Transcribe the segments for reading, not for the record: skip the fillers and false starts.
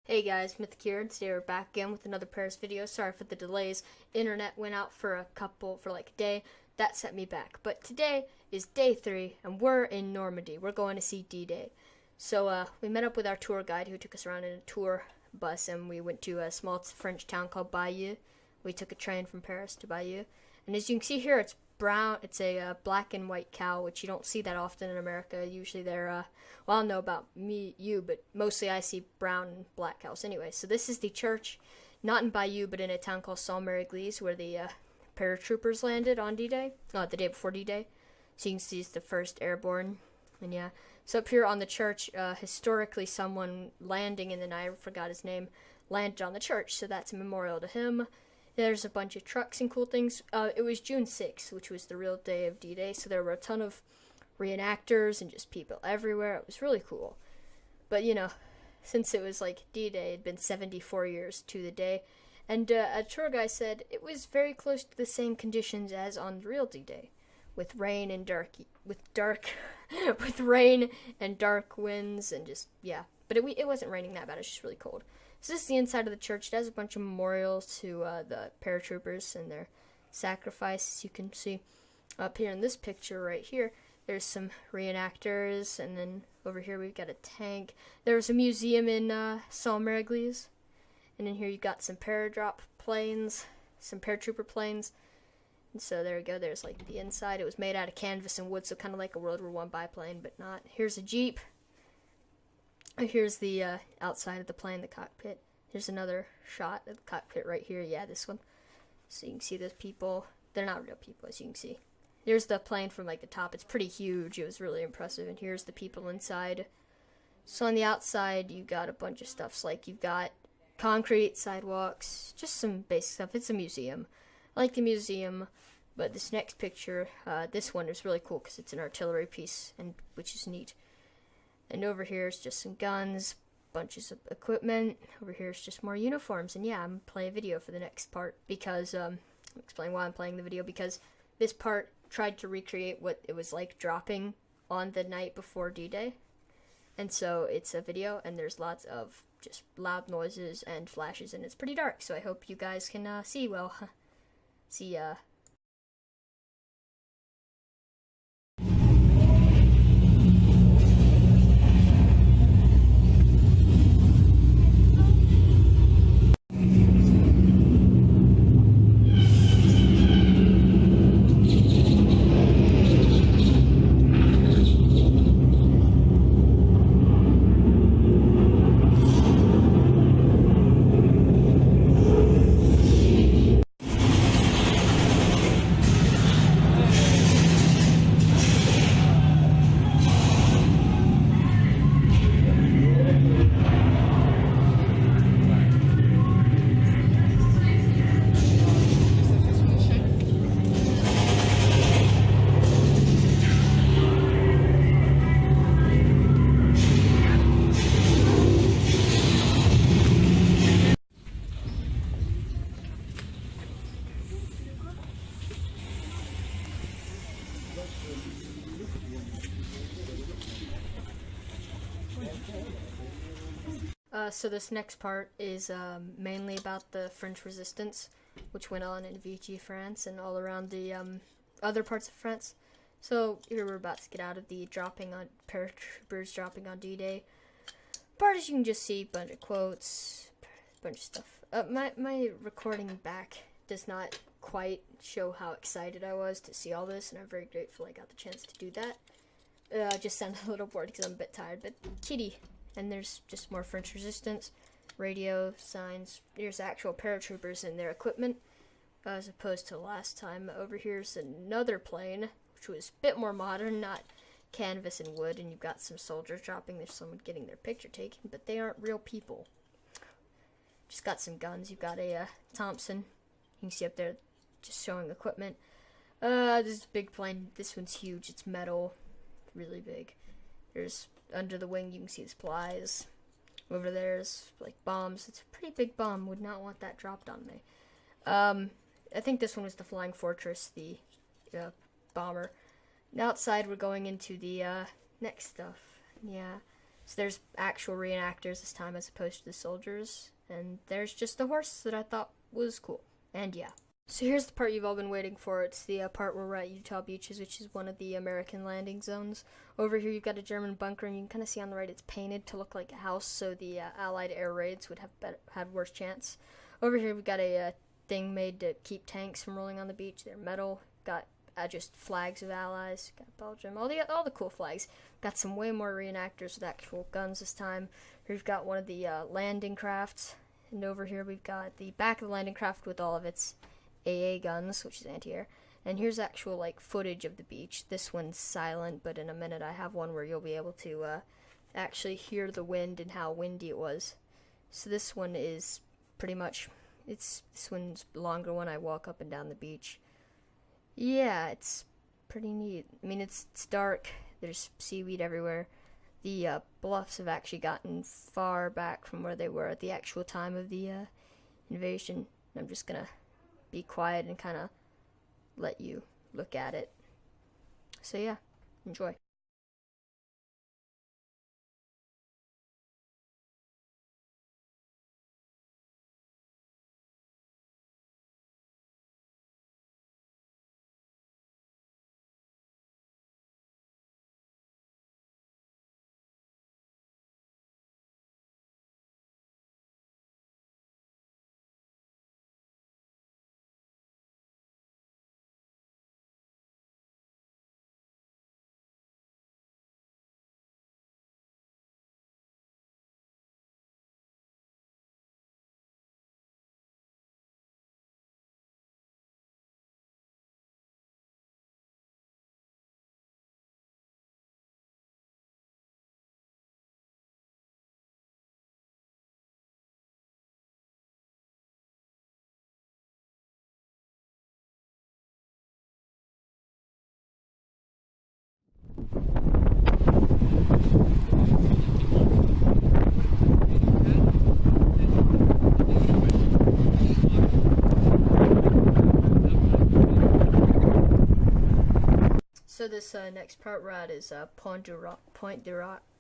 Hey guys, Mithyc here, and today we're back again with another Paris video. Sorry for the delays. Internet went out for like a day. That set me back. But today is day 3, and we're in Normandy. We're going to see D-Day. So we met up with our tour guide who took us around in a tour bus, and we went to a small French town called Bayeux. We took a train from Paris to Bayeux. And as you can see here, it's brown. It's a black and white cow, which you don't see that often in America. Usually they're, well, I don't know about you, but mostly I see brown and black cows anyway. So this is the church, not in Bayeux, but in a town called Saint-Mary-Église, where the paratroopers landed on D-Day, the day before D-Day. So you can see it's the first airborne, and yeah. So up here on the church, historically someone landing in the night, I forgot his name, landed on the church, so that's a memorial to him. There's a bunch of trucks and cool things. It was June 6th, which was the real day of D-Day, so there were a ton of reenactors and just people everywhere. It was really cool. But, you know, since it was like D-Day, it had been 74 years to the day, and a tour guy said it was very close to the same conditions as on the real D-Day, with rain and with rain and dark winds and just, yeah. But it wasn't raining that bad, it was just really cold. So this is the inside of the church. It has a bunch of memorials to the paratroopers and their sacrifices. You can see up here in this picture right here, there's some reenactors, and then over here we've got a tank. There's a museum in Saint-Mary-Église, and in here you've got some paradrop planes, some paratrooper planes. And so there we go. There's like the inside. It was made out of canvas and wood, so kind of like a World War I biplane, but not. Here's a Jeep. Here's the outside of the plane, the cockpit. Here's another shot of the cockpit right here. Yeah, this one. So you can see those people. They're not real people, as you can see. There's the plane from like the top. It's pretty huge. It was really impressive. And here's the people inside. So on the outside, you got a bunch of stuff. So like you've got concrete, sidewalks, just some basic stuff. It's a museum. I like the museum, but this next picture, this one is really cool because it's an artillery piece, and which is neat. And over here is just some guns, bunches of equipment. Over here is just more uniforms. And yeah, I'm going to play a video for the next part because, I'll explain why I'm playing the video, because this part tried to recreate what it was like dropping on the night before D-Day. And so it's a video, and there's lots of just loud noises and flashes, and it's pretty dark. So I hope you guys can see well. See, so this next part is mainly about the French resistance, which went on in Vichy, France, and all around the other parts of France. So here we're about to get out of the paratroopers dropping on D-Day part. As you can just see, bunch of quotes, bunch of stuff. My recording back does not quite show how excited I was to see all this, and I'm very grateful I got the chance to do that. I just sound a little bored because I'm a bit tired, but kitty. And there's just more French resistance, radio, signs. There's actual paratroopers and their equipment, as opposed to last time. Over here's another plane, which was a bit more modern, not canvas and wood, and you've got some soldiers dropping. There's someone getting their picture taken, but they aren't real people. Just got some guns. You've got a Thompson. You can see up there just showing equipment. This is a big plane. This one's huge. It's metal, really big. There's under the wing, you can see the supplies. Over there's like bombs. It's a pretty big bomb. Would not want that dropped on me. I think this one was the Flying Fortress, the bomber. And outside, we're going into the next stuff. Yeah, So there's actual reenactors this time as opposed to the soldiers. And there's just the horse that I thought was cool. And yeah. So here's the part you've all been waiting for. It's the part where we're at Utah Beaches, which is one of the American landing zones. Over here you've got a German bunker, and you can kind of see on the right it's painted to look like a house, so the Allied air raids would have worse chance. Over here we've got a thing made to keep tanks from rolling on the beach. They're metal. Got just flags of Allies. Got Belgium. All the cool flags. Got some way more reenactors with actual guns this time. Here we've got one of the landing crafts, and over here we've got the back of the landing craft with all of its AA guns, which is anti-air. And here's actual footage of the beach. This one's silent, but in a minute I have one where you'll be able to actually hear the wind and how windy it was. So this one is pretty much, this one's the longer one. I walk up and down the beach. Yeah, it's pretty neat. I mean, it's dark. There's seaweed everywhere. The bluffs have actually gotten far back from where they were at the actual time of the invasion. I'm just gonna be quiet and kind of let you look at it. So yeah, enjoy. So this next part we're at is Pont du Roc.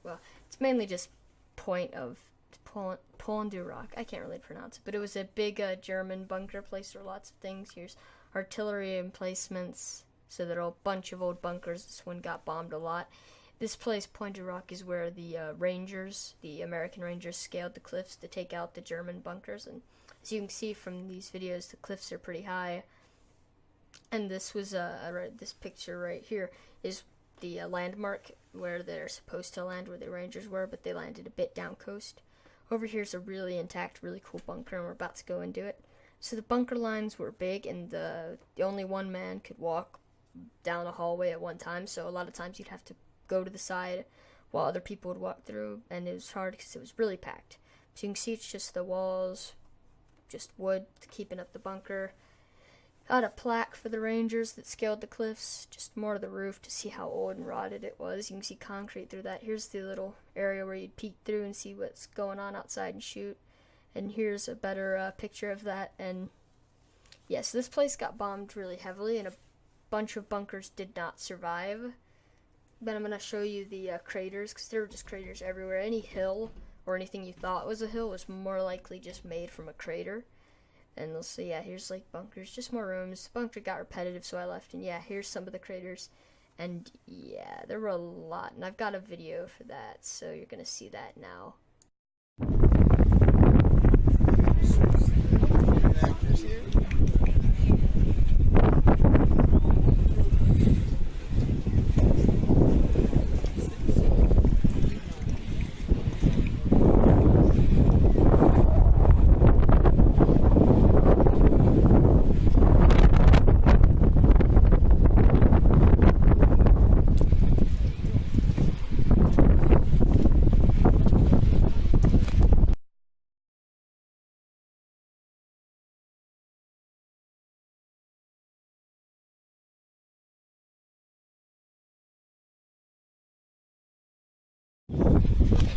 Well, it's mainly just Pont du Roc. I can't really pronounce it, but it was a big German bunker place for lots of things. Here's artillery emplacements. So there are a bunch of old bunkers. This one got bombed a lot. This place, Pont du Roc, is where the Rangers, the American Rangers, scaled the cliffs to take out the German bunkers. And as you can see from these videos, the cliffs are pretty high. And this was this picture right here is the landmark where they're supposed to land, where the Rangers were, but they landed a bit down coast. Over here's a really intact, really cool bunker, and we're about to go into it. So the bunker lines were big, and the only one man could walk down a hallway at one time. So a lot of times you'd have to go to the side while other people would walk through, and it was hard because it was really packed. So you can see it's just the walls, just wood keeping up the bunker. Got a plaque for the Rangers that scaled the cliffs, just more to the roof to see how old and rotted it was. You can see concrete through that. Here's the little area where you'd peek through and see what's going on outside and shoot. And here's a better picture of that. And yes, this place got bombed really heavily, and a bunch of bunkers did not survive. But I'm going to show you the craters, because there were just craters everywhere. Any hill or anything you thought was a hill was more likely just made from a crater. And let's see, yeah, here's bunkers, just more rooms. The bunker got repetitive, so I left. And yeah, here's some of the craters. And yeah, there were a lot. And I've got a video for that, so you're going to see that now.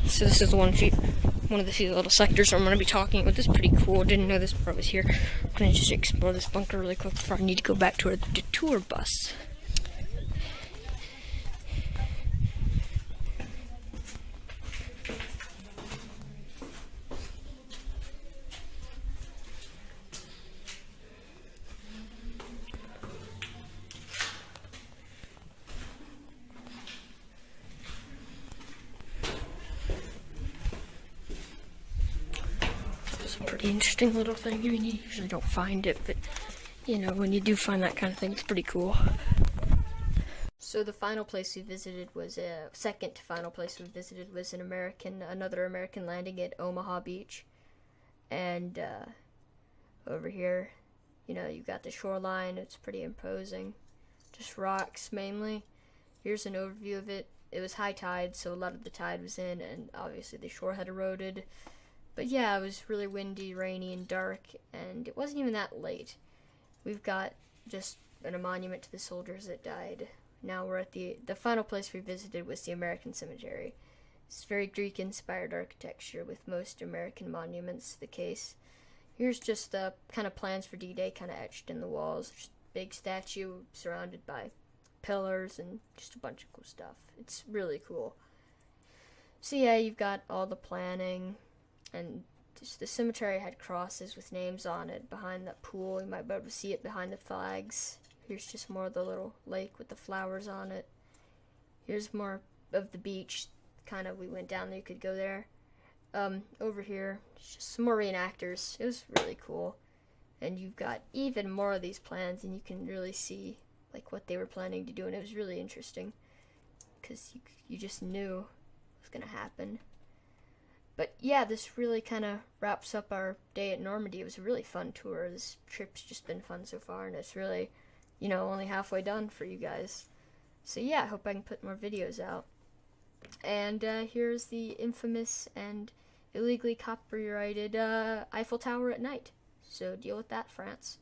So this is one of the few little sectors I'm going to be talking about. This is pretty cool. Didn't know this part was here. I'm going to just explore this bunker really quick before I need to go back to the tour bus. pretty interesting little thing. I mean, you usually don't find it, but, you know, when you do find that kind of thing, it's pretty cool. So the final place we visited was, second to final place we visited was another American landing at Omaha Beach. And, over here, you know, you've got the shoreline. It's pretty imposing. Just rocks, mainly. Here's an overview of it. It was high tide, so a lot of the tide was in, and obviously the shore had eroded. But yeah, it was really windy, rainy, and dark, and it wasn't even that late. We've got just a monument to the soldiers that died. Now we're at the final place we visited was the American Cemetery. It's very Greek-inspired architecture, with most American monuments the case. Here's just the kind of plans for D-Day kind of etched in the walls. Just a big statue surrounded by pillars and just a bunch of cool stuff. It's really cool. So yeah, you've got all the planning, and just the cemetery had crosses with names on it behind that pool. You might be able to see it behind the flags. Here's just more of the little lake with the flowers on it. Here's more of the beach. Kind of, we went down there, you could go there. Over here, just some more reenactors. It was really cool. And you've got even more of these plans, and you can really see like what they were planning to do, and it was really interesting because you just knew it was going to happen. But yeah, this really kind of wraps up our day at Normandy. It was a really fun tour. This trip's just been fun so far, and it's really, you know, only halfway done for you guys. So yeah, I hope I can put more videos out. And here's the infamous and illegally copyrighted Eiffel Tower at night. So deal with that, France.